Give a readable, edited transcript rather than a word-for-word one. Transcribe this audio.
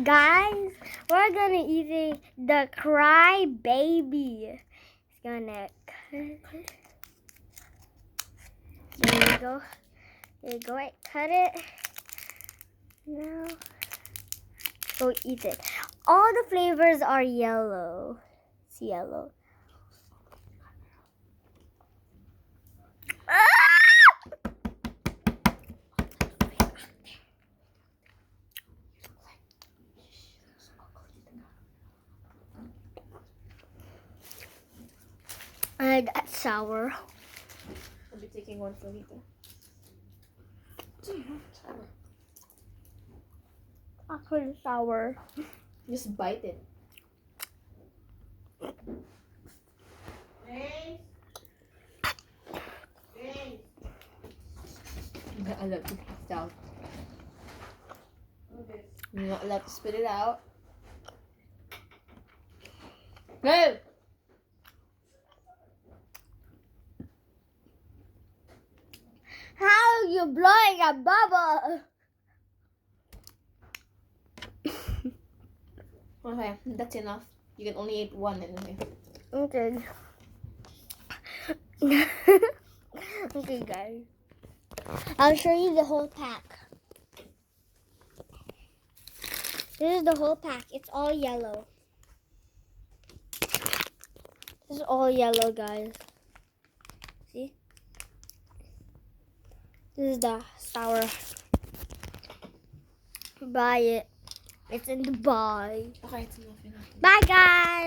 Guys, we're gonna eat the Cry Baby. It's gonna cut. There you go. There you go. Cut it. Now, go eat it. All the flavors are yellow. It's yellow. That's sour. I'll be taking one for later. Actually sour. Just bite it. You're not allowed to spit it out. You're not allowed to spit it out. Go! How are you blowing a bubble? Okay, that's enough. You can only eat one anyway. Okay. Okay, guys. I'll show you the whole pack. This is the whole pack. It's all yellow. This is all yellow, guys. See? This is the sour. Buy it. It's in the buy. Okay, it's enough. Bye, guys.